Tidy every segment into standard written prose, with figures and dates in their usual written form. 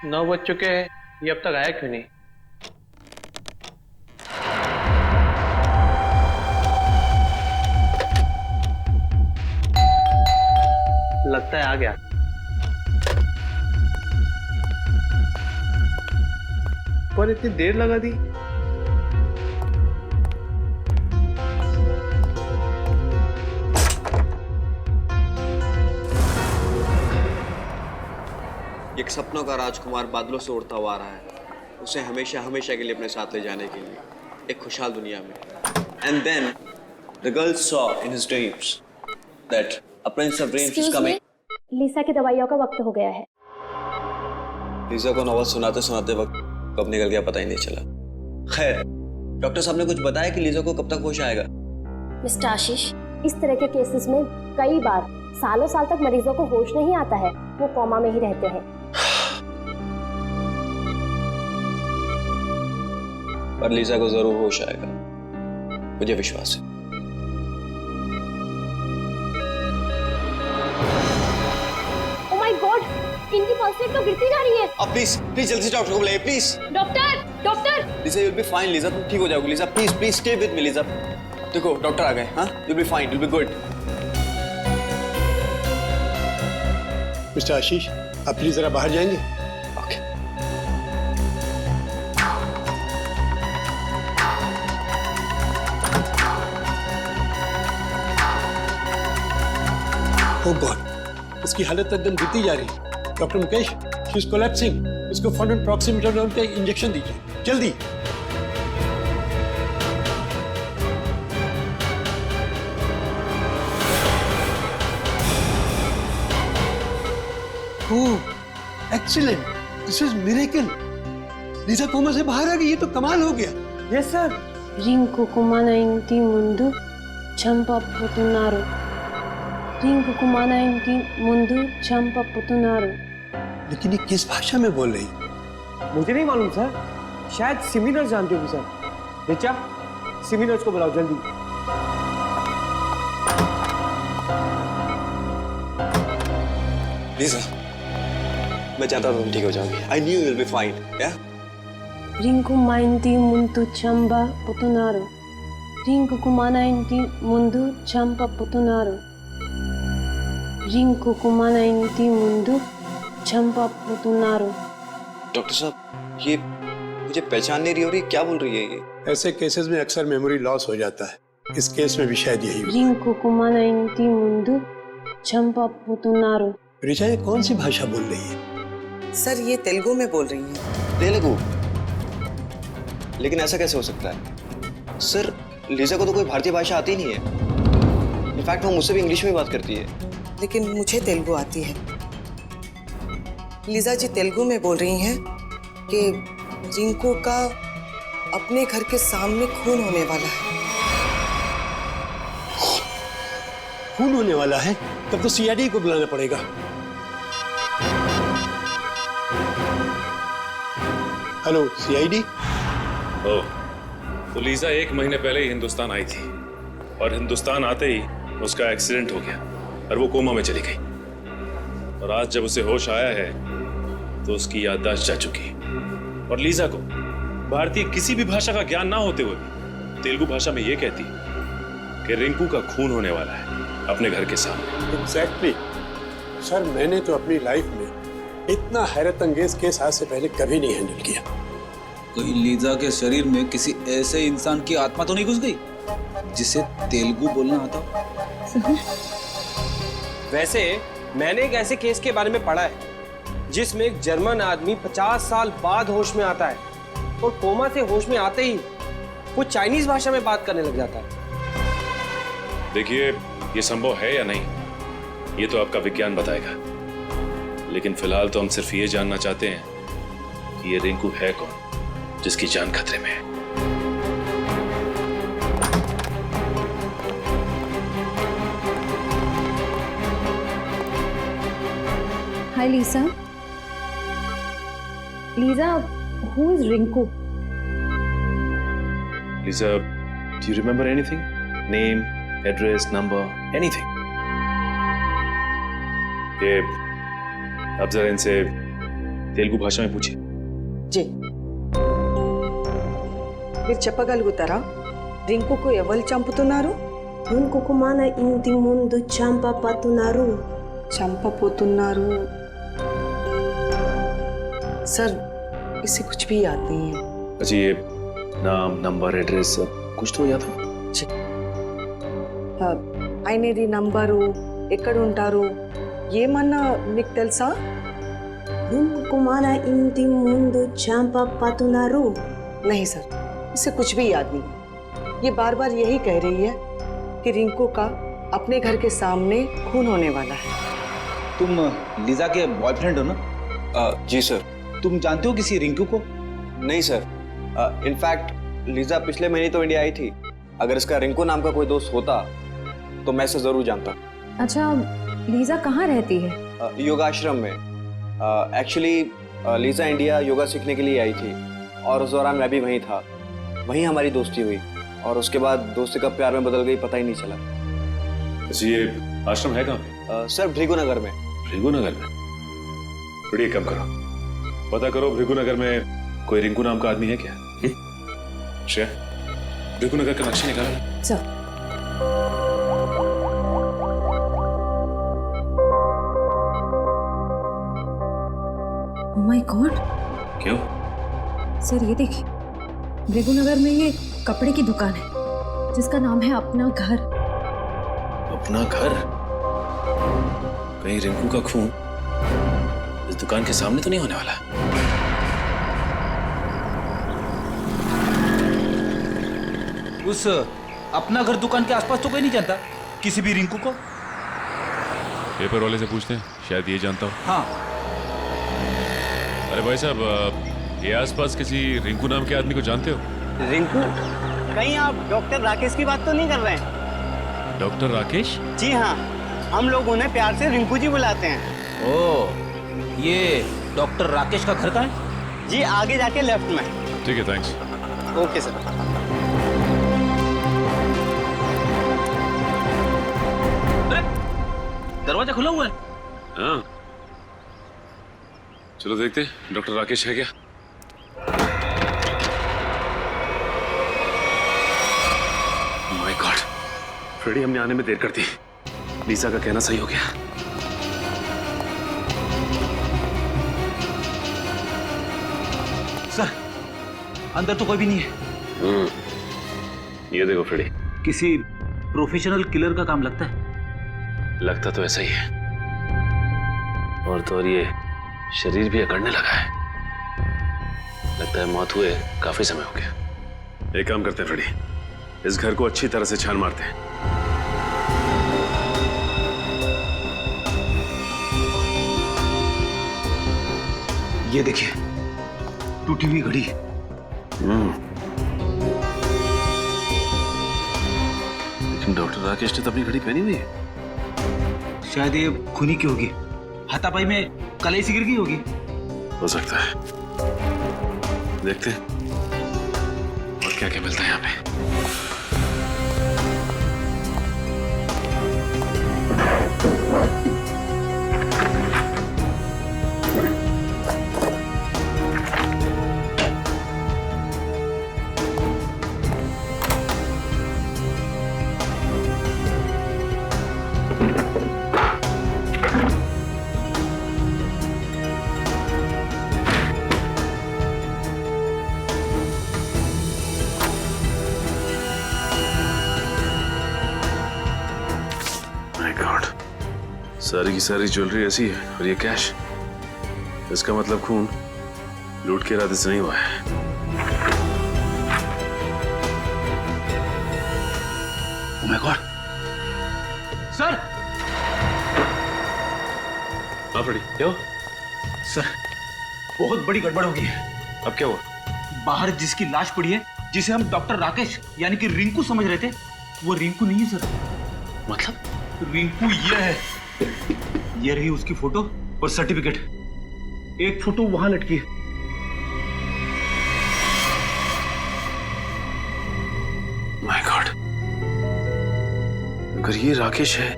9 बज चुके हैं, ये अब तक आया क्यों नहीं? लगता है आ गया। पर इतनी देर लगा दी। एक सपनों का राजकुमार बादलों से उड़ता हुआ आ रहा है, उसे हमेशा हमेशा के लिए अपने साथ ले जाने के लिए एक खुशहाल दुनिया में। And then the girl saw in his dreams that a prince of dreams is coming. Lisa की दवाइयों का वक्त हो गया है। लीसा को नॉवल सुनाते सुनाते वक्त कब निकल गया पता ही नहीं चला। खैर, डॉक्टर साहब ने कुछ बताया कि लीसा को कब तक होश आएगा? मिस्टर आशीष, इस तरह के केसेस में कई बार सालों साल तक मरीजों को होश नहीं आता है, वो कोमा में ही रहते हैं। पर लीसा को जरूर होश आएगा, मुझे विश्वास है। ओह माय गॉड, इनकी पल्स रेट तो गिरती जा रही है। अब प्लीज प्लीज जल्दी से डॉक्टर को बुलाइए please. Doctor, doctor. Lisa you will be fine. Lisa तुम ठीक हो जाओगी। Lisa please please stay with me. Lisa देखो डॉक्टर आ गए। हाँ, you will be fine, you will be good. Mister Ashish, आप प्लीज जरा बाहर जाएंगे? ओके। ओह गॉड, इसकी हालत एकदम गिरती जा रही है। Doctor Mukesh, she is collapsing. इसको फॉरन प्रॉक्सिमिटोलोन का इंजेक्शन दीजिए, जल्दी। Oh excellent, this is miracle. Lisa coma से बाहर आ गई, ये तो कमाल हो गया। Yes sir. రింకు కుమాన ఇంటి ముందు చంపబోతున్నారు. రింకు కుమాన ఇంటి ముందు చంపబోతున్నారు. लेकिन ये किस भाषा में बोल रही? मुझे नहीं मालूम सर, शायद सिमी नर्स जानती होगी सर। रिचा, सिमी नर्स को बुलाओ जल्दी। लीसा, मैं चाहता था तुम ठीक हो जाओगी। I knew you will be fine. या రింకు మా ఇంటి ముందు చంపబోతున్నారు. రింకు కుమాన ఇంటి ముందు చంపబోతున్నారు. రింకు కుమాన ఇంటి ముందు చంపబోతున్నారు. डॉक्टर साहब, ये मुझे पहचान नहीं रही हो रही, क्या बोल रही है ये? ऐसे केसेस में अक्सर मेमोरी लॉस हो जाता है। इस केस में भी शायद यही हुआ। రింకు కుమాన ఇంటి ముందు చంపబోతున్నారు. रिचा, ये कौन सी भाषा बोल रही है? सर ये तेलुगु में बोल रही हैं। तेलुगु? लेकिन ऐसा कैसे हो सकता है? सर, लीसा को तो कोई भारतीय भाषा आती नहीं है। इनफैक्ट वो मुझसे भी इंग्लिश में बात करती है। लेकिन मुझे तेलुगु आती है। लीजा जी तेलुगु में बोल रही हैं कि रिंकू का अपने घर के सामने खून होने वाला है। खून होने वाला है? तब तो सीआईडी को बुलाना पड़ेगा। Hello CID. ओह, तो लीजा 1 महीने पहले ही हिंदुस्तान आई थी और हिंदुस्तान आते ही उसका एक्सीडेंट हो गया और वो कोमा में चली गई। और आज जब उसे होश आया है तो उसकी याददाश्त जा चुकी है। और लीजा को भारतीय किसी भी भाषा का ज्ञान ना होते हुए भी तेलुगु भाषा में ये कहती है कि रिंकू का खून होने वाला है अपने घर के सामने। एग्जैक्टली सर, मैंने तो अपनी लाइफ में इतना हैरत अंगेज केस आज से पहले कभी नहीं हैंडल किया। कोई लीजा के शरीर में किसी ऐसे इंसान की आत्मा तो नहीं घुस गई जिसे तेलुगु बोलना आता हो? वैसे मैंने एक ऐसे केस के बारे में पढ़ा है जिसमें एक जर्मन आदमी 50 साल बाद होश में आता है और कोमा से होश में आते ही वो चाइनीज भाषा में बात करने लग जाता है। देखिए, ये संभव है या नहीं ये तो आपका विज्ञान बताएगा, लेकिन फिलहाल तो हम सिर्फ ये जानना चाहते हैं कि ये रिंकू है कौन जिसकी जान खतरे में है। Hi Lisa. Lisa, who is Rinku? Lisa, do you remember anything? Name, address, number, anything? ये अब जरा इनसे तेलुगु भाषा में पूछिए। जी మీరు చెప్పగలుగుతారా రింకుకు ఎవరు చంపుతున్నారు? రింకుకు మన ఇంటి ముందు చంపబోతున్నారు. చంపబోతున్నారు सर इसे कुछ भी याद नहीं है। अच्छा ये नाम नंबर एड्रेस सब कुछ तो याद है? ఆయనది నంబరు ఎక్కడ ఉంటారు ఏమన్నా మీకు తెలుసా? రింకుకు మన ఇంటి ముందు చంపబోతున్నారు. नहीं सर इसे कुछ भी याद नहीं। ये बार बार यही कह रही है कि रिंकू का अपने घर के सामने खून होने वाला है। तुम लीजा के बॉयफ्रेंड हो ना? जी सर। तुम जानते हो किसी रिंकू को? नहीं सर, इनफैक्ट लीजा पिछले महीने तो इंडिया आई थी। अगर इसका रिंकू नाम का कोई दोस्त होता तो मैं इसे जरूर जानता। अच्छा लीजा कहाँ रहती है? योगाश्रम में। एक्चुअली लीजा इंडिया योगा सीखने के लिए आई थी और उस दौरान मैं भी वहीं था। वहीं हमारी दोस्ती हुई और उसके बाद दोस्ती कब प्यार में बदल गई पता ही नहीं चला। अच्छा ये आश्रम है कहाँ पे? सर भृगुनगर में। भृगुनगर में? बढ़िया, कम करो, पता करो भृगुनगर में कोई रिंकू नाम का आदमी है क्या? श्रेया, भृगुनगर का नक्शा निकालो। सर ओह माय गॉड, क्यों? सर ये देखिए भृगुनगर में ये कपड़े की दुकान है जिसका नाम है अपना घर। अपना घर? कहीं रिंकू का खून इस दुकान के सामने तो नहीं होने वाला? उस अपना घर दुकान के आसपास तो कोई नहीं जानता किसी भी रिंकू को? पेपर वाले से पूछते हैं, शायद ये जानता हो। हाँ अरे भाई साहब, ये आसपास किसी रिंकू नाम के आदमी को जानते हो? रिंकू? कहीं आप डॉक्टर राकेश की बात तो नहीं कर रहे हैं? डॉक्टर राकेश? जी हाँ, हम लोग उन्हें प्यार से रिंकू जी बुलाते हैं। ओ, ये डॉक्टर राकेश का घर कहाँ है? जी आगे जाके लेफ्ट में। ठीक है, थैंक्स। Okay sir. दरवाजा खुला हुआ है। हाँ, चलो देखते हैं डॉक्टर राकेश है क्या। माय गॉड, फ्रेडी हमने आने में देर कर दी। लीजा का कहना सही हो गया। सर अंदर तो कोई भी नहीं है। ये देखो फ्रेडी, किसी प्रोफेशनल किलर का काम लगता है। लगता तो ऐसा ही है। और तो और ये शरीर भी अकड़ने लगा है। लगता है मौत हुए काफी समय हो गया। एक काम करते हैं फ्रेडी, इस घर को अच्छी तरह से छान मारते हैं। ये देखिए टूटी हुई घड़ी। लेकिन डॉक्टर राकेश ने तो अपनी घड़ी पहनी हुई है। शायद ये खूनी की होगी, हाथापाई में कलाई से गिर गई होगी। हो सकता है, देखते हैं और क्या क्या मिलता है यहाँ पे। सारी की सारी ज्वेलरी ऐसी है और ये कैश। इसका मतलब खून लूट के इरादे से नहीं हुआ है। Oh my God sir. हाँ फ्रेडी, क्या हुआ? सर बहुत बड़ी गड़बड़ हो गई है। अब क्या हुआ? बाहर जिसकी लाश पड़ी है, जिसे हम डॉक्टर राकेश यानी कि रिंकू समझ रहे थे, वो रिंकू नहीं है सर। मतलब? रिंकू ये है। ये रही उसकी फोटो और सर्टिफिकेट। एक फोटो वहां लटकी है। माय गॉड, अगर ये राकेश है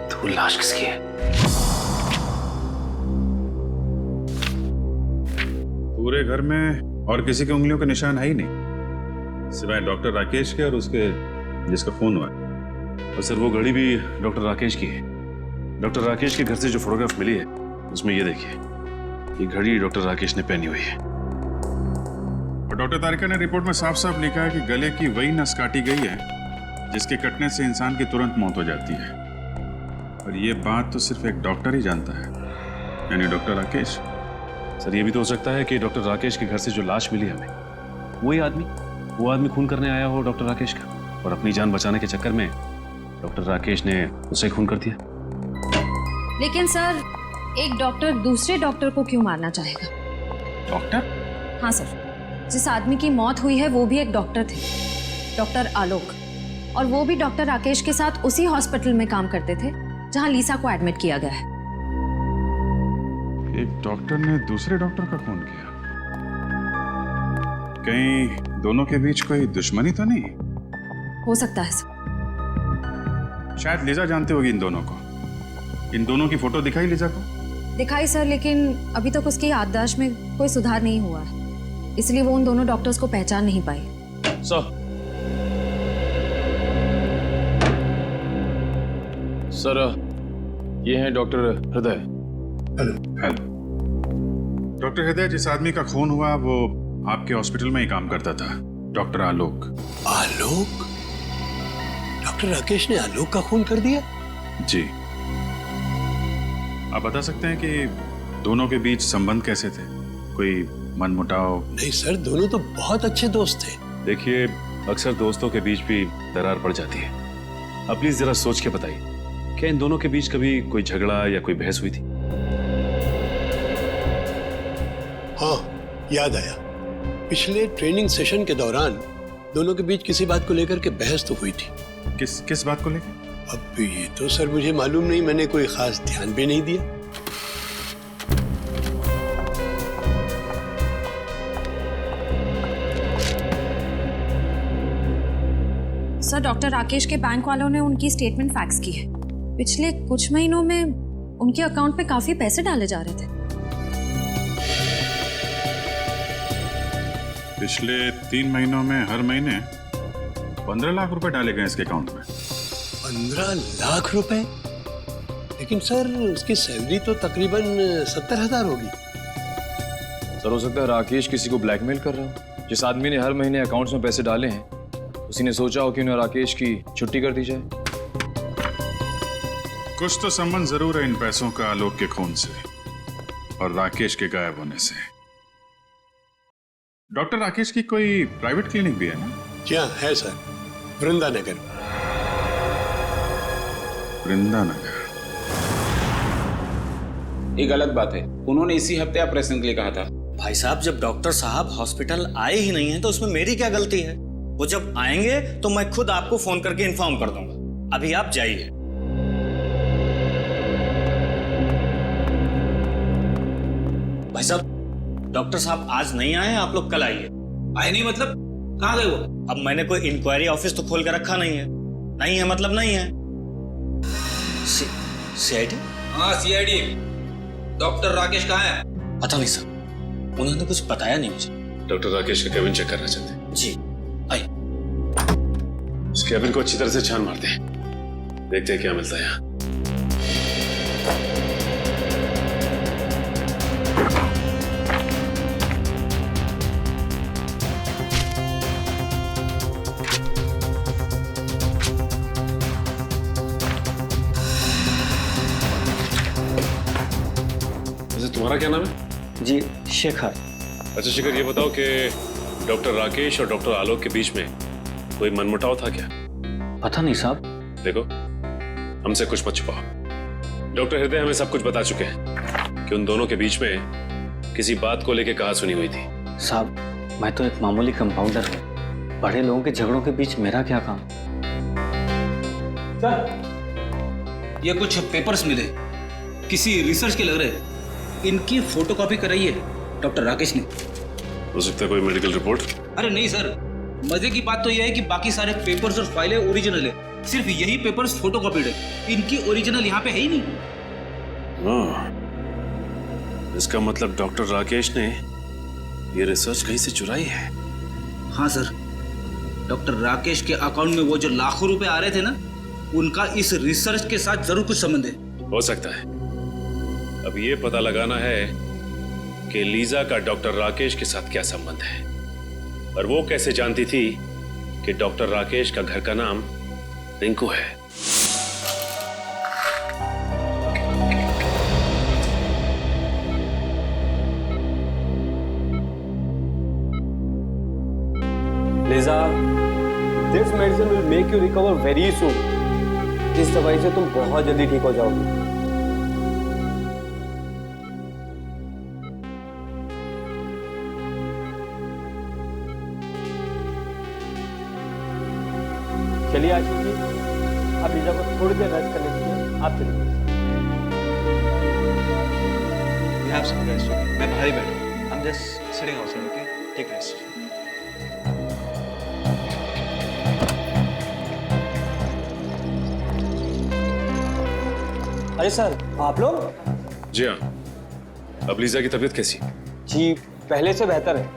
तो लाश किसकी है? पूरे घर में और किसी के उंगलियों के निशान है ही नहीं, सिवाय डॉक्टर राकेश के और उसके जिसका फोन हुआ। और सर वो घड़ी भी डॉक्टर राकेश की है। डॉक्टर राकेश के घर से जो फोटोग्राफ मिली है उसमें ये देखिए, ये घड़ी डॉक्टर राकेश ने पहनी हुई है। और डॉक्टर तारिका ने रिपोर्ट में साफ साफ लिखा है कि गले की वही नस काटी गई है जिसके कटने से इंसान की तुरंत मौत हो जाती है। और ये बात तो सिर्फ एक डॉक्टर ही जानता है, यानी डॉक्टर राकेश। सर ये भी तो हो सकता है कि डॉक्टर राकेश के घर से जो लाश मिली हमें, वो आदमी खून करने आया हो डॉक्टर राकेश का, और अपनी जान बचाने के चक्कर में डॉक्टर राकेश ने उसे खून कर दिया। लेकिन सर, एक डॉक्टर दूसरे डॉक्टर को क्यों मारना चाहेगा? डॉक्टर? हाँ सर, जिस आदमी की मौत हुई है वो भी एक डॉक्टर थे, डॉक्टर आलोक, और वो भी डॉक्टर राकेश के साथ उसी हॉस्पिटल में काम करते थे जहां लीसा को एडमिट किया गया है। एक डॉक्टर ने दूसरे डॉक्टर का खून किया? कहीं दोनों के बीच कोई दुश्मनी तो नहीं? हो सकता है सर। शायद लीजा जानती होगी इन दोनों को। इन दोनों की फोटो दिखाई लीजा को? दिखाई सर, लेकिन अभी तक उसकी याददाश्त में कोई सुधार नहीं हुआ है, इसलिए वो उन दोनों डॉक्टर्स को पहचान नहीं पाई। सर, ये हैं डॉक्टर हृदय। हेलो। डॉक्टर हृदय, जिस आदमी का खून हुआ वो आपके हॉस्पिटल में ही काम करता था, डॉक्टर आलोक। आलोक? डॉक्टर राकेश ने आलोक का खून कर दिया? जी। आप बता सकते हैं कि दोनों के बीच संबंध कैसे थे? कोई मनमुटाव? नहीं सर, दोनों तो बहुत अच्छे दोस्त थे। देखिए, अक्सर दोस्तों के बीच भी दरार पड़ जाती है। आप प्लीज जरा सोच के बताइए, क्या इन दोनों के बीच कभी कोई झगड़ा या कोई बहस हुई थी? हाँ, याद आया। पिछले ट्रेनिंग सेशन के दौरान दोनों के बीच किसी बात को लेकर के बहस तो हुई थी। किस बात को लेकर? अब ये तो सर मुझे मालूम नहीं, मैंने कोई खास ध्यान भी नहीं दिया। सर, डॉक्टर राकेश के बैंक वालों ने उनकी स्टेटमेंट फैक्स की है। पिछले कुछ महीनों में उनके अकाउंट में काफी पैसे डाले जा रहे थे। पिछले 3 महीनों में हर महीने 15 लाख रुपए डाले गए इसके अकाउंट में। 15 लाख रुपए? लेकिन सर, उसकी सैलरी तो तकरीबन 70,000 होगी। सर, हो सकता है राकेश किसी को ब्लैकमेल कर रहा हो। जिस आदमी ने हर महीने अकाउंट्स में पैसे डाले हैं, उसी ने सोचा हो कि उन्हें राकेश की छुट्टी कर दी जाए। कुछ तो संबंध जरूर है इन पैसों का आलोक के खून से और राकेश के गायब होने से। डॉक्टर राकेश की कोई प्राइवेट क्लिनिक भी है ना? जी हाँ, है सर, वृंदानगर। वृंदानगर? ये गलत बात है। उन्होंने इसी हफ्ते ऑपरेशन के लिए कहा था। भाई साहब, जब डॉक्टर साहब हॉस्पिटल आए ही नहीं है तो उसमें मेरी क्या गलती है? वो जब आएंगे तो मैं खुद आपको फोन करके इन्फॉर्म कर दूंगा। अभी आप जाइए। भाई साहब, डॉक्टर साहब आज नहीं आए, आप लोग कल आइए। आए नहीं मतलब? कहाँ गए वो? अब मैंने कोई इंक्वायरी ऑफिस तो खोल कर रखा नहीं है। नहीं है मतलब नहीं है। सीआईडी? हाँ, सीआईडी। डॉक्टर राकेश कहाँ है? पता नहीं सर, उन्होंने कुछ बताया नहीं मुझे। डॉक्टर राकेश का केबिन चेक करना चाहते हैं? जी, आइए। उस केबिन को अच्छी तरह से छान मारते हैं, देखते हैं क्या मिलता है यहाँ। तुम्हारा क्या नाम है? जी, शेखर। अच्छा शेखर, ये बताओ कि डॉक्टर राकेश और डॉक्टर आलोक के बीच में कोई मनमुटाव था क्या? पता नहीं साहब। देखो, हमसे कुछ मत छुपाओ। डॉक्टर हृदय हमें सब कुछ बता चुके हैं कि उन दोनों के बीच में किसी बात को लेकर कहा सुनी हुई थी। साहब, मैं तो एक मामूली कंपाउंडर हूँ। बड़े लोगों के झगड़ों के बीच मेरा क्या काम? सर, ये कुछ पेपर्स मिले, किसी रिसर्च के लग रहे। इनकी फोटोकॉपी कराई है डॉक्टर राकेश ने। हो सकता है कोई मेडिकल रिपोर्ट? अरे नहीं सर, मजे की बात तो यह है कि बाकी सारे पेपर्स और फाइलें ओरिजिनल है, सिर्फ यही पेपर्स फोटोकॉपीड है। इनकी ओरिजिनल यहाँ पे है ही नहीं। इसका मतलब डॉक्टर राकेश ने ये रिसर्च कहीं से चुराई है? हाँ सर, डॉक्टर राकेश के अकाउंट में वो जो लाखों रुपए आ रहे थे ना, उनका इस रिसर्च के साथ जरूर कुछ संबंध है। हो सकता है। अब ये पता लगाना है कि लीजा का डॉक्टर राकेश के साथ क्या संबंध है, और वो कैसे जानती थी कि डॉक्टर राकेश का घर का नाम रिंकू है। Lisa, this medicine will make you recover very soon. इस दवाई से तुम बहुत जल्दी ठीक हो जाओगी। चलिए आशीष जी, आप लिजा को थोड़ी देर रेस्ट करने दीजिए। आप चलिए। You have some rest, okay? मैं बाहर ही बैठा हूँ। I'm just sitting outside, okay? Take rest. अरे सर, आप लोग? जी हाँ। अब लीजा की तबीयत कैसी? जी, पहले से बेहतर है।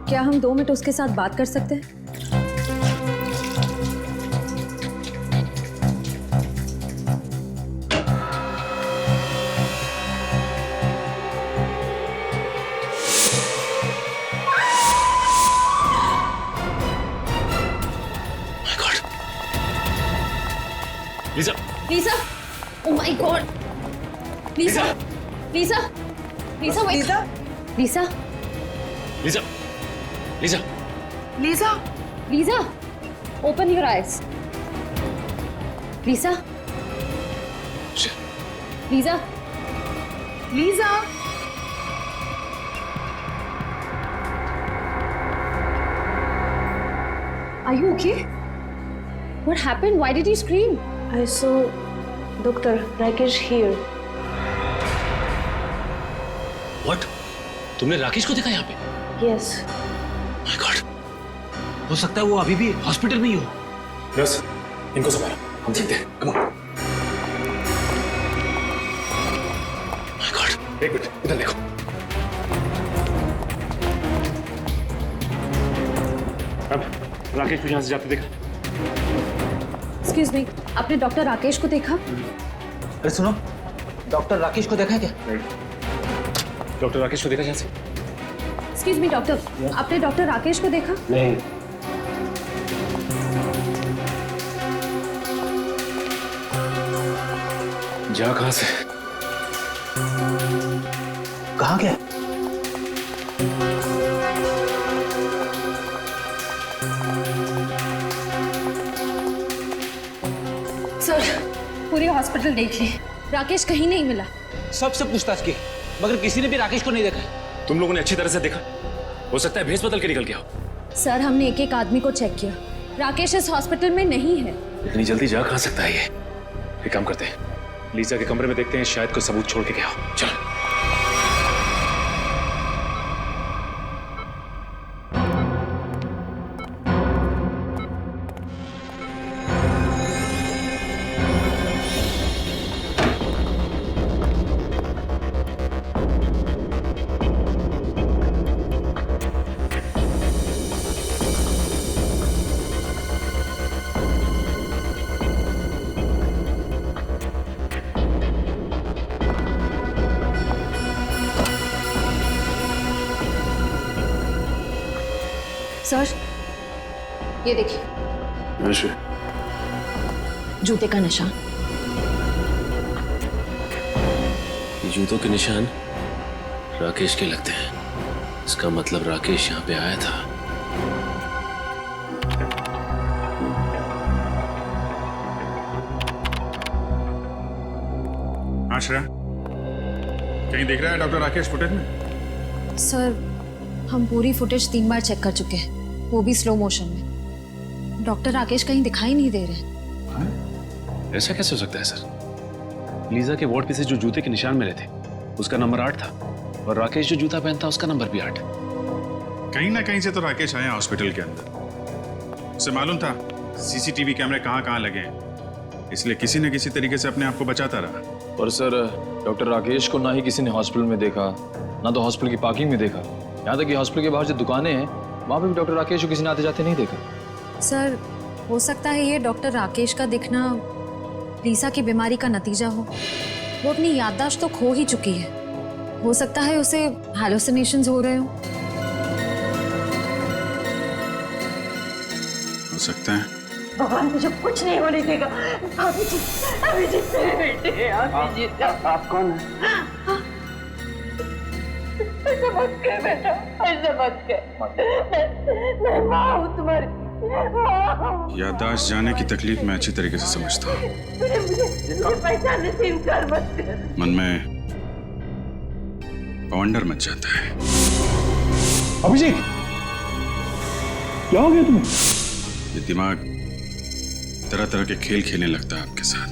क्या हम 2 मिनट उसके साथ बात कर सकते हैं? Lisa! Lisa! Oh my God! Lisa! Lisa! Lisa! wake Lisa? up! Lisa! Lisa! Lisa! Lisa? Lisa! Open your eyes. Lisa! Lisa! Lisa? Are you okay? What happened? Why did you scream? I saw Dr. Rakesh here. What? तुमने राकेश को देखा यहाँ पे? Yes. My God, हो सकता है वो अभी भी हॉस्पिटल में ही हो। नर्स, इनको संभालो, हम चलते हैं। Come on. माय गॉड, एक मिनट, इधर देखो। अब राकेश को यहाँ से जाते देखा? Excuse me, आपने डॉक्टर राकेश को देखा? अरे सुनो, डॉक्टर राकेश को देखा है क्या? डॉक्टर राकेश को देखा यहाँ से? Excuse me, डॉक्टर, आपने डॉक्टर राकेश को देखा? नहीं। जा कहाँ से? कहाँ गया? सर, पूरी हॉस्पिटल देख ली, राकेश कहीं नहीं मिला। सबसे पूछताछ की, मगर किसी ने भी राकेश को नहीं देखा है। तुम लोगों ने अच्छी तरह से देखा? हो सकता है भेस बदल के निकल गया हो। सर, हमने एक एक आदमी को चेक किया, राकेश इस हॉस्पिटल में नहीं है। इतनी जल्दी जा कहाँ सकता है ये? एक काम करते हैं, लीजा के कमरे में देखते हैं, शायद कोई सबूत छोड़ के गया हो। चलो। सर, ये देखिए, जूते का निशान। ये जूतों के निशान राकेश के लगते हैं। इसका मतलब राकेश यहाँ पे आया था। आश्रा, कहीं दिख रहा है डॉक्टर राकेश फुटेज में? सर, हम पूरी फुटेज 3 बार चेक कर चुके हैं, वो भी स्लो मोशन में। डॉक्टर राकेश कहीं दिखाई नहीं दे रहे। ऐसा कैसे हो सकता है सर? लीजा के वार्ड पे से जो जूते के निशान मिले थे उसका नंबर 8 था, और राकेश जो जूता पहनता उसका नंबर भी 8। कहीं ना कहीं से तो राकेश आया हॉस्पिटल के अंदर। उसे मालूम था सीसीटीवी कैमरे कहाँ कहाँ लगे हैं, इसलिए किसी न किसी तरीके से अपने आप को बचाता रहा। और सर डॉक्टर राकेश को ना ही किसी ने हॉस्पिटल में देखा, ना तो हॉस्पिटल की पार्किंग में देखा, यहाँ तक कि हॉस्पिटल के बाहर जो दुकानें हैं वहाँ पे भी डॉक्टर राकेश को किसी ने आते जाते नहीं देखा। सर हो सकता है ये डॉक्टर राकेश का दिखना लीसा की बीमारी का नतीजा हो। वो अपनी याददाश्त तो खो ही चुकी है, हो सकता है उसे हैलुसिनेशंस हो रहे हो। हो सकता है। भगवान मुझे कुछ नहीं होने देगा। अभिजीत मेरे बेटे, अभिजीत। आप कौन है? ऐसा मत कर बेटा, ऐसा मत कर। मैं माँ हूँ तुम्हारी, माँ हूँ। याददाश्त जाने की तकलीफ मैं अच्छी तरीके से समझता हूँ। मुझे पहचानने से इनकार मत कर। मन में वंडर मच जाता है। अभिजीत, क्या हो गया तुम्हें? ये दिमाग तरह तरह के खेल खेलने लगता है आपके साथ।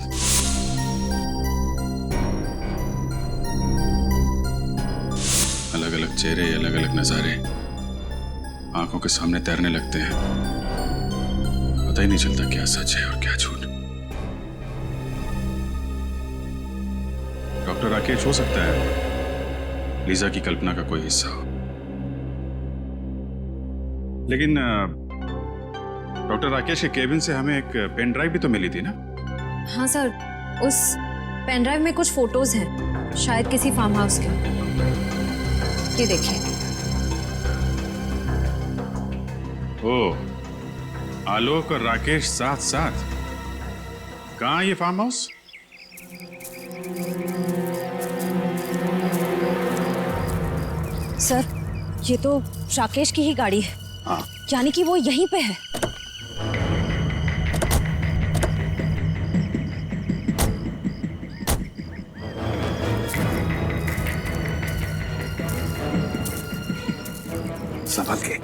अलग अलग चेहरे, अलग अलग नजारे आंखों के सामने तैरने लगते हैं। पता ही नहीं चलता क्या सच है और क्या झूठ। डॉक्टर राकेश हो सकता है लीजा की कल्पना का कोई हिस्सा हो, लेकिन डॉक्टर राकेश के केबिन से हमें एक पेन ड्राइव भी तो मिली थी ना? हाँ सर, उस पेन ड्राइव में कुछ फोटोज हैं, शायद किसी फार्म हाउस के। ये देखिए। ओह, आलोक और राकेश साथ साथ। कहाँ ये फार्म हाउस? सर ये तो राकेश की ही गाड़ी है। हाँ। यानी कि वो यहीं पे है। संभल के।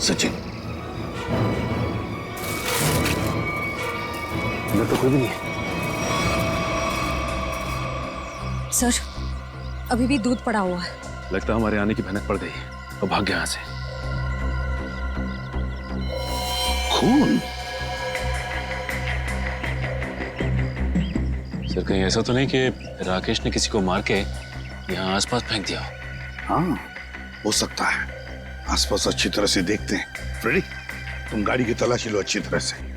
सचिन, अंदर तो कोई भी नहीं है। सर अभी भी दूध पड़ा हुआ है। लगता है हमारे आने की भनक पड़ गई और भाग गया यहाँ से। खून? सर कहीं ऐसा तो नहीं कि राकेश ने किसी को मार के यहाँ आसपास फेंक दिया हो? हाँ, हो सकता है। आसपास अच्छी तरह से देखते हैं। फ्रेडी, तुम गाड़ी की तलाशी लो अच्छी तरह से।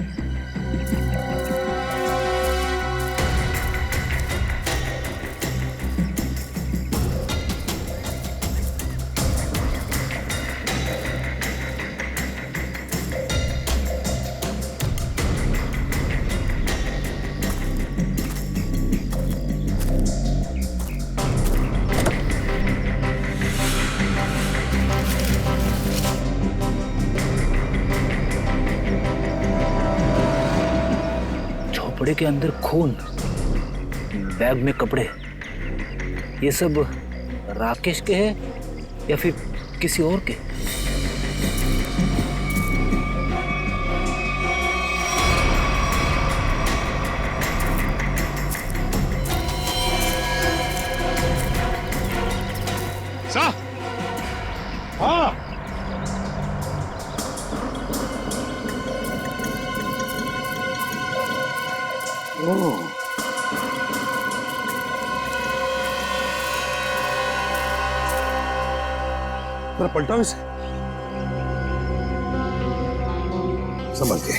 कपड़े के अंदर खून, बैग में कपड़े, ये सब राकेश के हैं या फिर किसी और के? सा? हाँ। पलटाओ इसे। संभल के।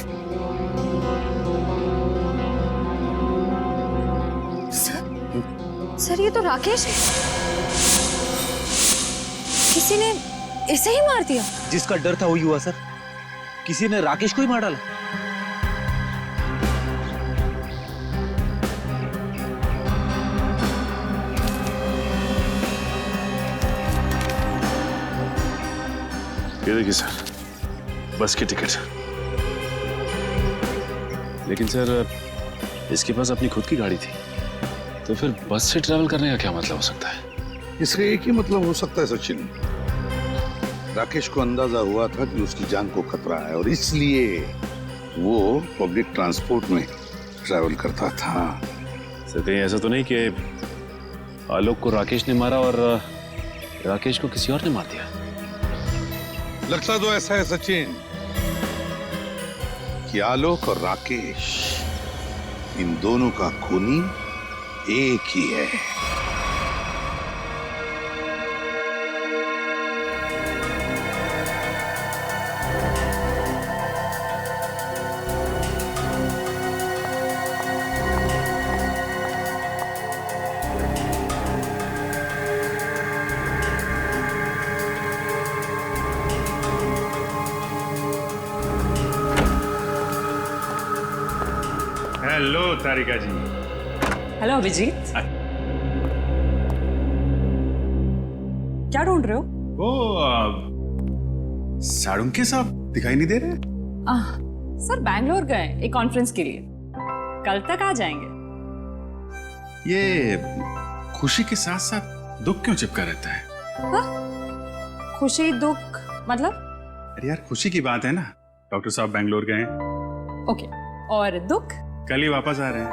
सर ये तो राकेश है। किसी ने इसे ही मार दिया। जिसका डर था वही हुआ सर। किसी ने राकेश को ही मार डाला। ये देखिए सर, बस की टिकट। लेकिन सर इसके पास अपनी खुद की गाड़ी थी, तो फिर बस से ट्रैवल करने का क्या मतलब हो सकता है? इसका एक ही मतलब हो सकता है सचिन, राकेश को अंदाजा हुआ था कि उसकी जान को खतरा है और इसलिए वो पब्लिक ट्रांसपोर्ट में ट्रैवल करता था। सर कहीं ऐसा तो नहीं कि आलोक को राकेश ने मारा और राकेश को किसी और ने मार दिया? लगता तो ऐसा है सचिन कि आलोक और राकेश इन दोनों का खूनी एक ही है। हेलो तारिका जी। हेलो अभिजीत। क्या ढूंढ रहे हो? वो साड़ुंके साहब दिखाई नहीं दे रहे? सर बैंगलोर गए एक कॉन्फ्रेंस के लिए, कल तक आ जाएंगे। ये खुशी के साथ साथ दुख क्यों चिपका रहता है? खुशी दुख मतलब? अरे यार खुशी की बात है ना, डॉक्टर साहब बैंगलोर गए हैं। ओके, और दुख? कल ही वापस आ रहे हैं।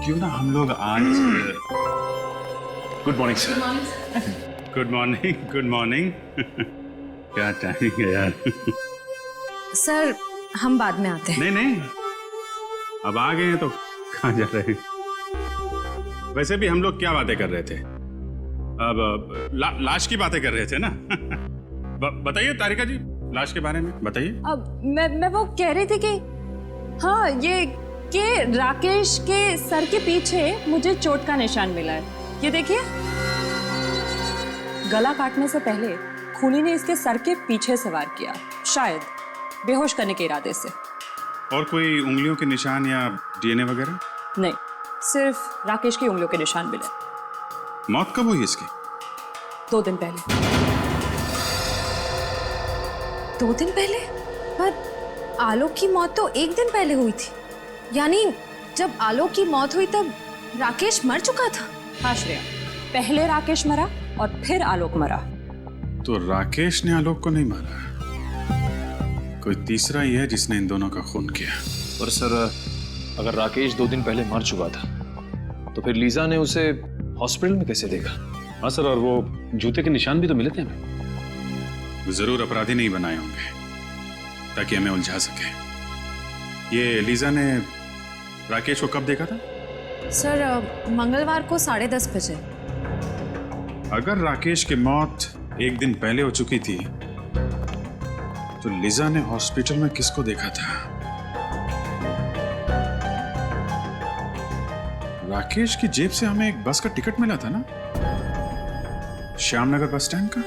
क्यों ना हम लोग आज good morning sir. Good morning, good morning. क्या टाइमिंग है यार। सर हम बाद में आते हैं। नहीं नहीं, अब आ गए हैं तो कहाँ जा रहे हैं? वैसे भी हम लोग क्या बातें कर रहे थे? अब लाश की बातें कर रहे थे ना। बताइए तारिका जी, लाश के बारे में बताइए। अब मैं वो कह रही थी कि हाँ, ये कि राकेश के सर के पीछे मुझे चोट का निशान मिला है। ये देखिए, गला काटने से पहले खूनी ने इसके सर के पीछे से वार किया, शायद बेहोश करने के इरादे से। और कोई उंगलियों के निशान या डीएनए वगैरह? नहीं, सिर्फ राकेश की उंगलियों के निशान मिले। मौत कब हुई इसकी? 2 दिन पहले। 2 दिन पहले? पर आलोक की मौत तो 1 दिन पहले हुई थी। यानी जब आलोक की मौत हुई तब राकेश मर चुका था। हाँ श्रेया, पहले राकेश मरा और फिर आलोक मरा। तो राकेश ने आलोक को नहीं मारा, कोई तीसरा ही है जिसने इन दोनों का खून किया। पर सर अगर राकेश 2 दिन पहले मर चुका था तो फिर लीजा ने उसे हॉस्पिटल में कैसे देखा? हाँ सर, और वो जूते के निशान भी तो मिले थे हमें। वो जरूर अपराधी नहीं बनाए होंगे ताकि हमें उलझा सके। ये लीजा ने राकेश को कब देखा था? सर मंगलवार को 10:30 बजे। अगर राकेश की मौत 1 दिन पहले हो चुकी थी तो लीजा ने हॉस्पिटल में किसको देखा था? राकेश की जेब से हमें एक बस का टिकट मिला था ना, श्यामनगर बस स्टैंड का।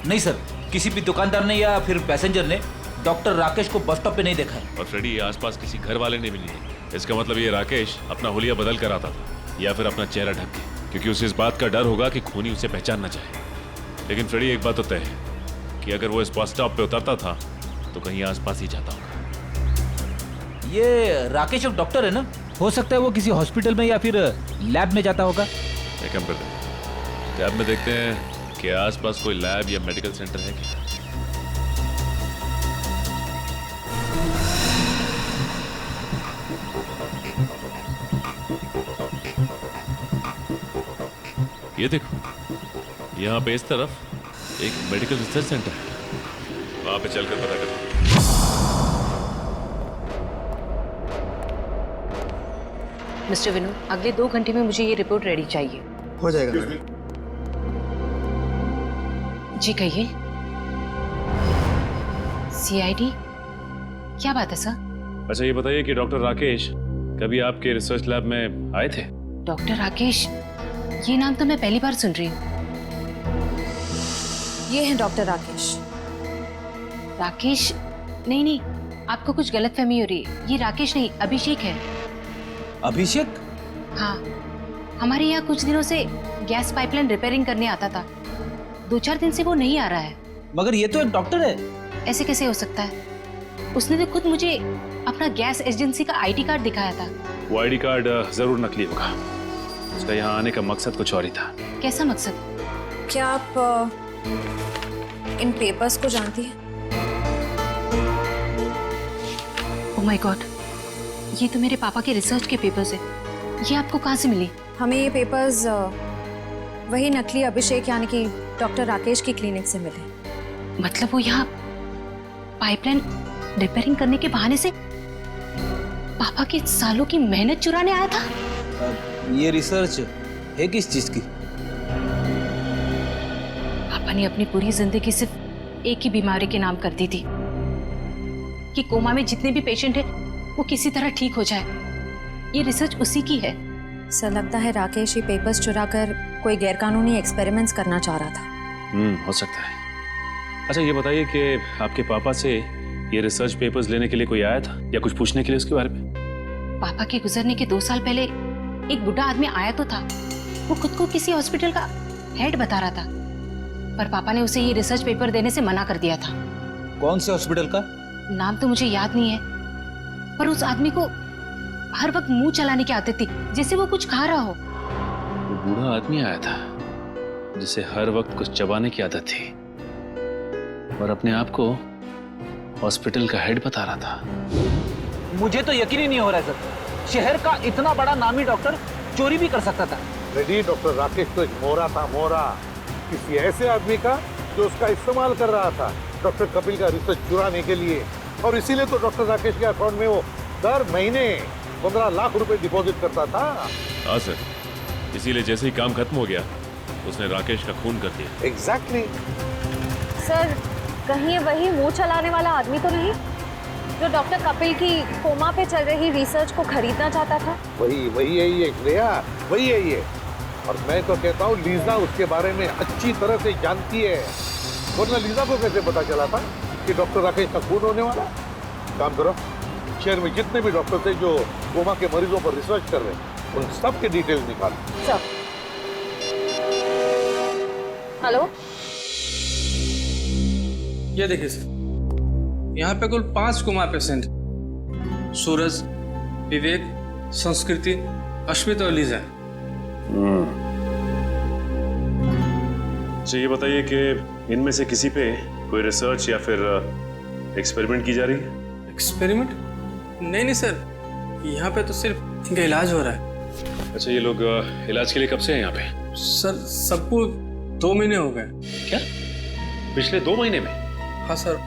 नहीं सर, किसी भी दुकानदार ने या फिर पैसेंजर ने डॉक्टर राकेश को बस स्टॉप पे नहीं देखा है। और फ्रेडी, ये आसपास किसी घर वाले ने भी नहीं देखा। इसका मतलब ये राकेश अपना हुलिया बदल कर आता था या फिर अपना चेहरा ढक के, क्योंकि उसे इस बात का डर होगा कि खूनी उसे पहचान ना जाए। लेकिन फ्रेडी, एक बात तो तय है कि अगर वो इस बस स्टॉप पे उतरता था तो कहीं आसपास ही जाता होगा। ये राकेश एक डॉक्टर है ना, हो सकता है वो किसी हॉस्पिटल में या फिर लैब में जाता होगा। एक काम करते हैं, लैब में देखते हैं कि आसपास कोई लैब या मेडिकल सेंटर है क्या। ये देखो, यहाँ पे इस तरफ एक मेडिकल रिसर्च सेंटर है, वहां पे चलकर पता करते हैं। मिस्टर विनोद, अगले 2 घंटे में मुझे ये रिपोर्ट रेडी चाहिए। हो जाएगा मैडम। जी कहिए। सीआईडी, क्या बात है सर? अच्छा ये बताइए कि डॉक्टर राकेश कभी आपके रिसर्च लैब में आए थे? डॉक्टर राकेश, ये नाम तो मैं पहली बार सुन रही हूँ। ये हैं डॉक्टर राकेश। राकेश? नहीं नहीं, आपको कुछ गलतफहमी हो रही है। ये राकेश नहीं, अभिषेक है। अभिषेक? हाँ, हमारे यहाँ कुछ दिनों से गैस पाइपलाइन रिपेयरिंग करने आता था। 2-4 दिन से वो नहीं आ रहा है। मगर ये तो एक डॉक्टर है। ऐसे कैसे हो सकता है? उसने तो खुद मुझे अपना गैस एजेंसी का आईडी कार्ड दिखाया था। वो आईडी कार्ड जरूर नकली होगा। उसका यहाँ आने का मकसद कुछ और ही था। कैसा मकसद? क्या आप इन पेपर्स को जानती हैं? ओह माय गॉड, ये तो मेरे पापा के रिसर्च के पेपर्स है। ये आपको कहाँ से मिली? हमें ये पेपर्स वही नकली अभिषेक यानी कि डॉक्टर राकेश की क्लिनिक से मिले। मतलब वो यहाँ पाइपलाइन रिपेयरिंग करने के बहाने से पापा की सालों की मेहनत चुराने आया था? ये रिसर्च है किस चीज की? पापा ने अपनी पूरी जिंदगी सिर्फ एक ही बीमारी के नाम कर दी थी कि कोमा में जितने भी पेशेंट हैं वो किसी तरह ठीक हो जाए। ये रिसर्च उसी की है। सर, लगता है राकेश ये पेपर्स चुराकर कोई गैरकानूनी एक्सपेरिमेंट्स करना चाह रहा था। हो सकता है। अच्छा ये बताइए कि आपके पापा से ये रिसर्च पेपर्स लेने के लिए कोई आया था या कुछ पूछने के लिए उसके बारे में? पापा के गुजरने के 2 साल पहले एक बुढ़ा आदमी आया तो था। वो खुद को किसी हॉस्पिटल का हेड बता रहा था, पर पापा ने उसे ये रिसर्च पेपर देने से मना कर दिया था। कौन से हॉस्पिटल का? नाम तो मुझे याद नहीं है, पर उस आदमी को हर वक्त मुंह चलाने की आदत थी, जैसे वो कुछ खा रहा हो। वो बूढ़ा आदमी आया था जिसे हर वक्त कुछ चबाने की आदत थी और अपने आप को हॉस्पिटल का हेड बता रहा था। मुझे तो यकीन ही नहीं हो रहा है सर। शहर का इतना बड़ा नामी डॉक्टर चोरी भी कर सकता था। रेडी, डॉक्टर राकेश तो एक मोहरा था, मोहरा। किसी ऐसे आदमी का जो उसका इस्तेमाल कर रहा था डॉक्टर कपिल का रिसर्च चुराने के लिए, और इसीलिए तो डॉक्टर राकेश के अकाउंट में वो दर महीने 15 लाख रुपए डिपॉजिट करता था। हाँ सर, इसीलिए जैसे ही काम खत्म हो गया उसने राकेश का खून कर दिया। एग्जैक्टली। सर, कहीं ये वही मुंह चलाने वाला आदमी तो नहीं जो डॉक्टर कपिल की कोमा पे चल रही रिसर्च को खरीदना चाहता था? वही है ये श्रेया, वही है ये। और मैं तो कहता हूँ लीजा उसके बारे में अच्छी तरह से जानती है, वरना लीजा को कैसे पता चला था कि डॉक्टर राकेश का खून होने वाला? काम करो, शहर में जितने भी डॉक्टर थे जो कोमा के मरीजों पर रिसर्च कर रहे हैं उन सब के डिटेल्स निकालो। सर, हेलो, ये देखिए सर, यहाँ पे कुल 5 कोमा पेशेंट, सूरज, विवेक, संस्कृति, अश्मित और लीजा। अच्छा ये बताइए कि इनमें से किसी पे कोई रिसर्च या फिर एक्सपेरिमेंट की जा रही है? एक्सपेरिमेंट? नहीं सर, यहाँ पे तो सिर्फ इनका इलाज हो रहा है। अच्छा ये लोग इलाज के लिए कब से हैं यहाँ पे? सर, सबको 2 महीने हो गए। क्या? पिछले 2 महीने में? हाँ सर,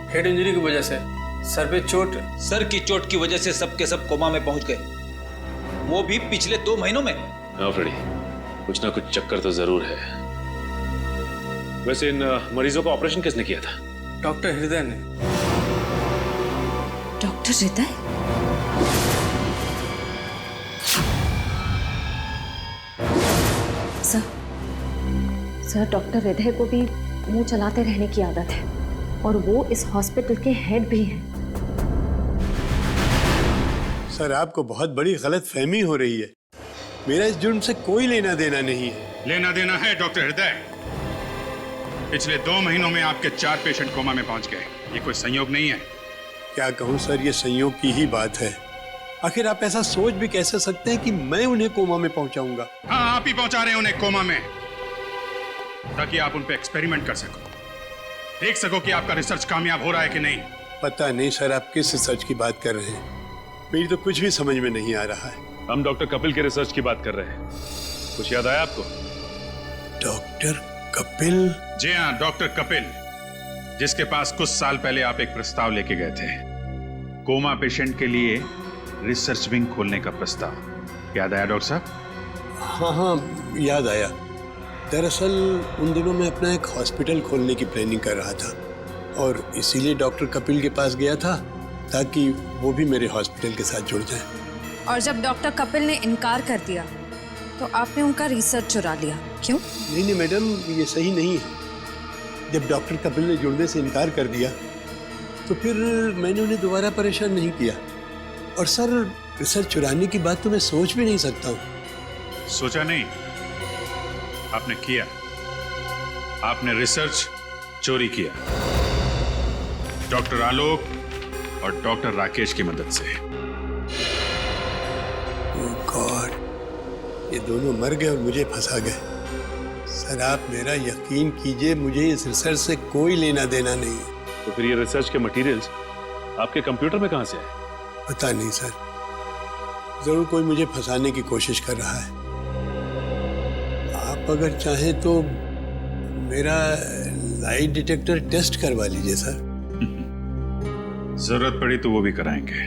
हेड इंजरी की वजह से सर पे चोट। सर की चोट की वजह से सब के सब कोमा में पहुंच गए, वो भी पिछले 2 महीनों में। हाँ फ्रेडी, कुछ ना कुछ चक्कर तो जरूर है। वैसे इन मरीजों का ऑपरेशन किसने किया था? डॉक्टर हृदय ने। डॉक्टर हृदय? सर, डॉक्टर हृदय को भी मुंह चलाते रहने की आदत है और वो इस हॉस्पिटल के हेड भी हैं। सर, आपको बहुत बड़ी गलतफहमी हो रही है। मेरा इस जुर्म से कोई लेना देना नहीं है। लेना देना है डॉक्टर हृदय। पिछले 2 महीनों में आपके 4 पेशेंट कोमा में पहुंच गए। ये कोई संयोग नहीं है। क्या कहूँ सर, ये संयोग की ही बात है। आखिर आप ऐसा सोच भी कैसे सकते हैं कि मैं उन्हें कोमा में पहुंचाऊंगा? हाँ, आप ही पहुंचा रहे हैं उन्हें कोमा में, ताकि आप उन पे एक्सपेरिमेंट कर सको, देख सको कि आपका रिसर्च कामयाब हो रहा है कि नहीं। पता नहीं सर, आप किस रिसर्च की बात कर रहे हैं, मेरी तो कुछ भी समझ में नहीं आ रहा है। हम डॉक्टर कपिल के रिसर्च की बात कर रहे हैं। कुछ याद आया आपको? डॉक्टर कपिल? जी हाँ, डॉक्टर कपिल, जिसके पास कुछ साल पहले आप एक प्रस्ताव लेके गए थे, कोमा पेशेंट के लिए रिसर्च विंग खोलने का प्रस्ताव। याद आया डॉक्टर साहब? हाँ, याद आया। दरअसल उन दिनों मैं अपना एक हॉस्पिटल खोलने की प्लानिंग कर रहा था और इसीलिए डॉक्टर कपिल के पास गया था ताकि वो भी मेरे हॉस्पिटल के साथ जुड़ जाए। और जब डॉक्टर कपिल ने इनकार कर दिया तो आपने उनका रिसर्च चुरा लिया, क्यों? नहीं मैडम, ये सही नहीं है। जब डॉक्टर कपिल ने जुड़ने से इनकार कर दिया तो फिर मैंने उन्हें दोबारा परेशान नहीं किया। और सर, रिसर्च चुराने की बात तो मैं सोच भी नहीं सकता हूँ। सोचा नहीं, आपने किया। आपने रिसर्च चोरी किया, डॉक्टर आलोक और डॉक्टर राकेश की मदद से। ओह गॉड, ये दोनों मर गए और मुझे फंसा गए। सर, आप मेरा यकीन कीजिए, मुझे इस रिसर्च से कोई लेना देना नहीं है। तो फिर ये रिसर्च के मटेरियल्स आपके कंप्यूटर में कहां से आए? पता नहीं सर, जरूर कोई मुझे फंसाने की कोशिश कर रहा है। आप अगर चाहें तो मेरा लाइट डिटेक्टर टेस्ट करवा लीजिए सर। जरूरत पड़ी तो वो भी कराएंगे।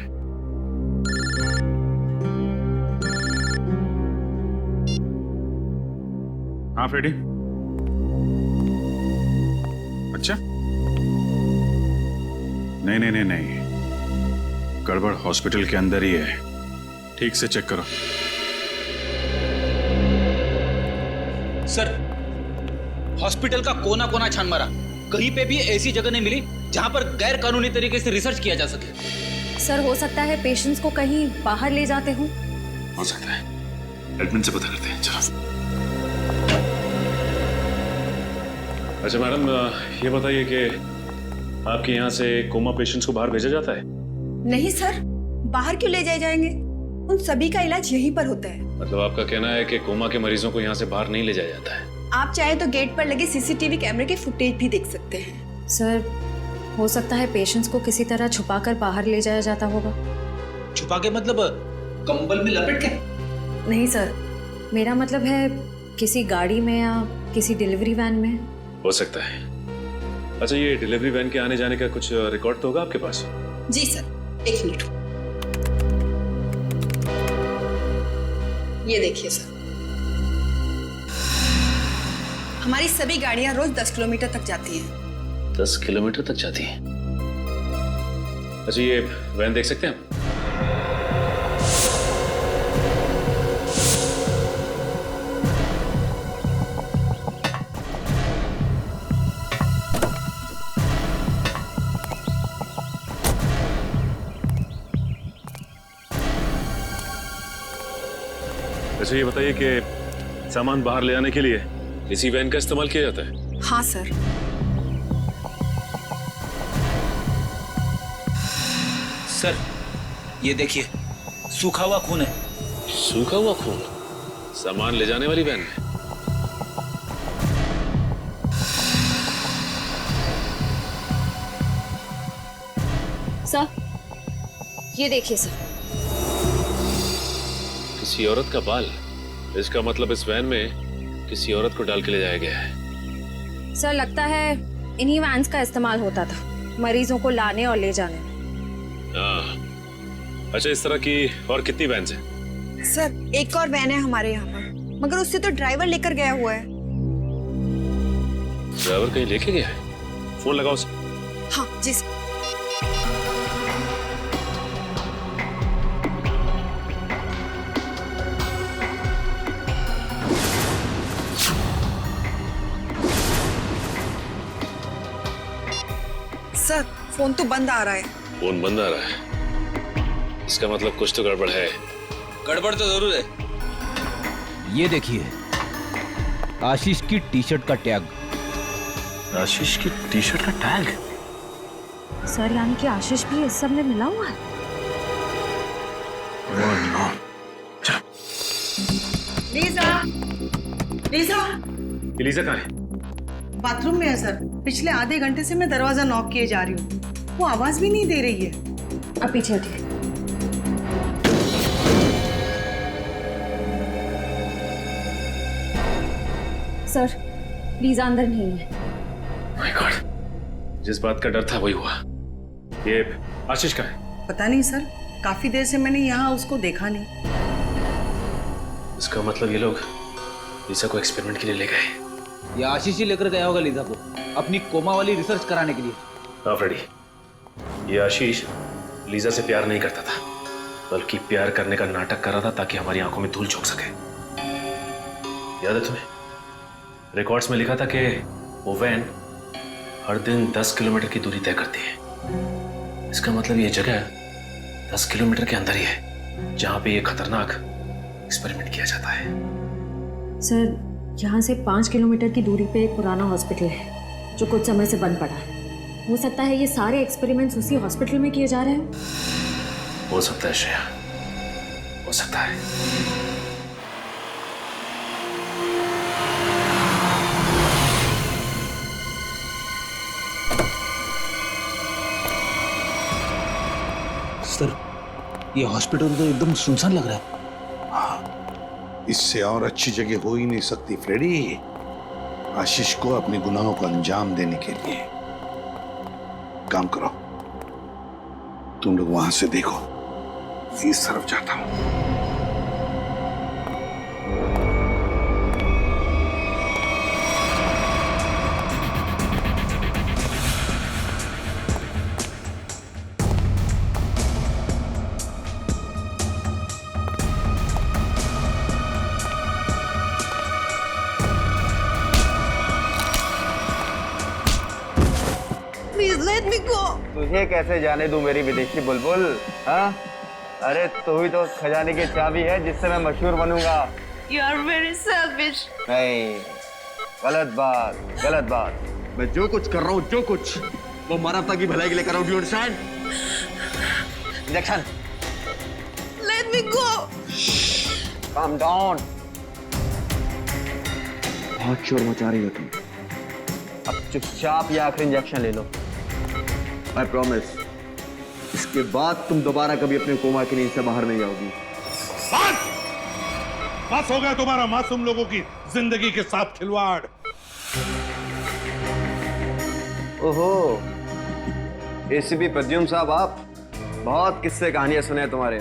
हाँ फ्रेडी। अच्छा, नहीं नहीं नहीं नहीं, गड़बड़ हॉस्पिटल के अंदर ही है। ठीक से चेक करो। सर, हॉस्पिटल का कोना कोना छान मारा, कहीं पे भी ऐसी जगह नहीं मिली जहां पर गैर कानूनी तरीके से रिसर्च किया जा सके। सर, हो सकता है पेशेंट्स को कहीं बाहर ले जाते हो। हो सकता है, एडमिन से पता करते हैं। चलो। अच्छा मैडम, ये बताइए कि आपके यहाँ से कोमा पेशेंट्स को बाहर भेजा जाता है? नहीं सर, बाहर क्यों ले जाए जाएंगे? उन सभी का इलाज यहीं पर होता है। मतलब आपका कहना है कि कोमा के मरीजों को यहाँ से बाहर नहीं ले जाया जाता है? आप चाहे तो गेट पर लगे सीसीटीवी कैमरे के फुटेज भी देख सकते हैं। सर, हो सकता है पेशेंट्स को किसी तरह छुपाकर बाहर ले जाया जाता होगा। छुपा के मतलब कंबल में लपेट के? नहीं सर, मेरा मतलब है किसी गाड़ी में या किसी डिलीवरी वैन में। हो सकता है। अच्छा, ये डिलीवरी वैन के आने जाने का कुछ रिकॉर्ड तो होगा आपके पास? जी सर, एक मिनट। ये देखिए सर, हमारी सभी गाड़ियां रोज 10 किलोमीटर तक जाती हैं। 10 किलोमीटर तक जाती है? अच्छा, ये वैन देख सकते हैं हम? अच्छा, ये बताइए कि सामान बाहर ले जाने के लिए इसी वैन का इस्तेमाल किया जाता है? हाँ सर। सर, ये देखिए, सूखा हुआ खून है। सूखा हुआ खून सामान ले जाने वाली वैन में? सर, ये देखिए सर, किसी औरत का बाल। इसका मतलब इस वैन में किसी औरत को डाल के ले जाया गया है। सर लगता है इन्हीं वैन्स का इस्तेमाल होता था मरीजों को लाने और ले जाने में। अच्छा, इस तरह की और कितनी वैन्स हैं? सर, एक और वैन है हमारे यहाँ पर, मगर उससे तो ड्राइवर लेकर गया हुआ है। ड्राइवर कहीं लेके गया है? फोन लगाओ उसे। हाँ जी सर। सर, फोन तो बंद आ रहा है। फोन बंद आ रहा है? इसका मतलब कुछ तो गड़बड़ है। गड़बड़ तो जरूर है। ये देखिए, आशीष की टी शर्ट का टैग। आशीष की टी शर्ट का टैग? सर, यानी कि आशीष भी इस सब में मिला हुआ है? लीजा, लीजा, लीजा कहाँ है? बाथरूम में है सर। पिछले आधे घंटे से मैं दरवाजा नॉक किए जा रही हूँ, वो आवाज भी नहीं दे रही है। अब पीछे हटिए। सर, लीजा अंदर नहीं है। माय गॉड, जिस बात का डर था वही हुआ। ये आशीष का है? पता नहीं सर, काफी देर से मैंने यहाँ उसको देखा नहीं। इसका मतलब ये लोग लीजा को एक्सपेरिमेंट के लिए ले गए। ये आशीष ही लेकर गया होगा लीजा को अपनी कोमा वाली रिसर्च कराने के लिए। हाँ फ्रेडी, ये आशीष लीजा से प्यार नहीं करता था, बल्कि प्यार करने का नाटक कर रहा था ताकि हमारी आंखों में धूल झोंक सके। याद है तुम्हें? रिकॉर्ड्स में लिखा था कि वो वैन हर दिन 10 किलोमीटर की दूरी तय करती है। इसका मतलब ये जगह 10 किलोमीटर के अंदर ही है जहां पे ये खतरनाक एक्सपेरिमेंट किया जाता है। सर, यहाँ से 5 किलोमीटर की दूरी पे एक पुराना हॉस्पिटल है जो कुछ समय से बंद पड़ा है। हो सकता है ये सारे एक्सपेरिमेंट्स उसी हॉस्पिटल में किए जा रहे हैं। हो सकता है श्रेया, हो सकता है। सर, ये हॉस्पिटल तो एकदम सुनसान लग रहा है। इससे और अच्छी जगह हो ही नहीं सकती फ्रेडी, आशीष को अपने गुनाहों को अंजाम देने के लिए। काम करो, तुम लोग वहां से देखो, इस तरफ जाता हूं। तुझे कैसे जाने दूं मेरी विदेशी बुलबुल? हाँ, अरे तू ही तो खजाने की चाबी है जिससे मैं मशहूर बनूंगा। You are very selfish. नहीं, गलत बात, गलत बात। मैं जो कुछ कर रहा हूँ, जो कुछ, वो मानवता की भलाई के लिए कर रहा हूँ। Do you understand? Injection. Let me go. Calm down. बहुत शोर मचा रही हो तुम। अब चुपचाप ये आखिरी इंजेक्शन ले लो। I promise, इसके बाद तुम दोबारा कभी अपने कोमा की नींद से बाहर नहीं आओगी। बस हो गया तुम्हारा मासूम लोगों की जिंदगी के साथ खिलवाड़। ओहो, एसीपी प्रद्युम्न साहब, आप बहुत किस्से कहानियां सुने हैं तुम्हारे,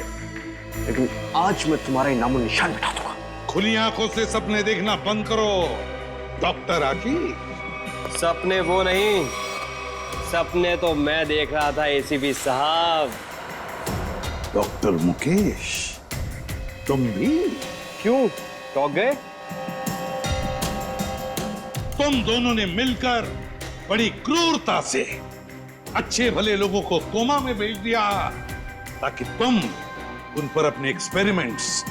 लेकिन आज मैं तुम्हारा नामो निशान मिटा दूंगा। खुली आंखों से सपने देखना बंद करो डॉक्टर आशीष। सपने वो नहीं, सपने तो मैं देख रहा था एसीपी साहब। डॉक्टर मुकेश, तुम भी? क्यों, चौंक गए? तुम दोनों ने मिलकर बड़ी क्रूरता से अच्छे भले लोगों को कोमा में भेज दिया ताकि तुम उन पर अपने एक्सपेरिमेंट्स,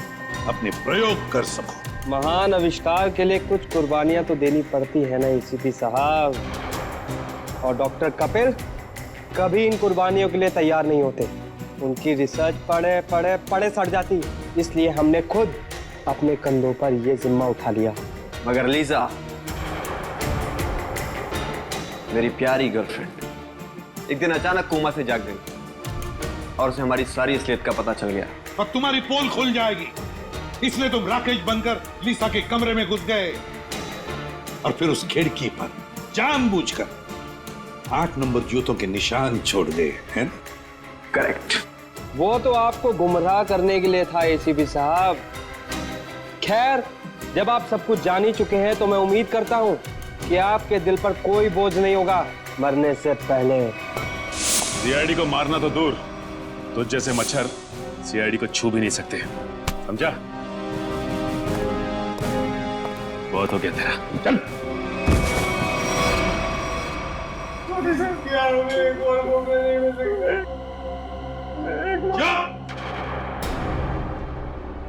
अपने प्रयोग कर सको। महान आविष्कार के लिए कुछ कुर्बानियां तो देनी पड़ती है ना एसीपी साहब, और डॉक्टर कपिल कभी इन कुर्बानियों के लिए तैयार नहीं होते। उनकी रिसर्च पढ़े पढ़े पढ़े सड़ जाती, इसलिए हमने खुद अपने कंधों पर यह जिम्मा उठा लिया। मगर लीजा, मेरी प्यारी गर्लफ्रेंड, एक दिन अचानक कोमा से जाग गई और उसे हमारी सारी असलियत का पता चल गया। पर तुम्हारी पोल खुल जाएगी, इसलिए तुम राकेश बनकर लीसा के कमरे में घुस गए और फिर उस खिड़की पर जानबूझकर 8 नंबर जूतों के निशान छोड़ गए, हैं ना? करेक्ट। वो तो आपको गुमराह करने के लिए था एसीपी साहब। खैर, जब आप सब कुछ जान ही चुके हैं तो मैं उम्मीद करता हूं कि आपके दिल पर कोई बोझ नहीं होगा मरने से पहले। सीआईडी को मारना तो दूर, तो जैसे मच्छर सीआईडी को छू भी नहीं सकते, समझा? बहुत हो गया तेरा, चल।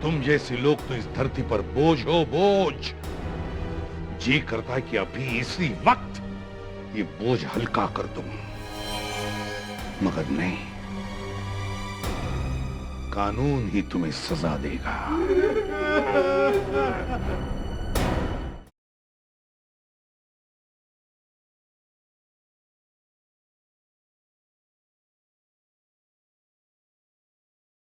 तुम जैसे लोग तो इस धरती पर बोझ हो, बोझ। जी करता है कि अभी इसी वक्त ये बोझ हल्का कर दूं, मगर नहीं, कानून ही तुम्हें सजा देगा।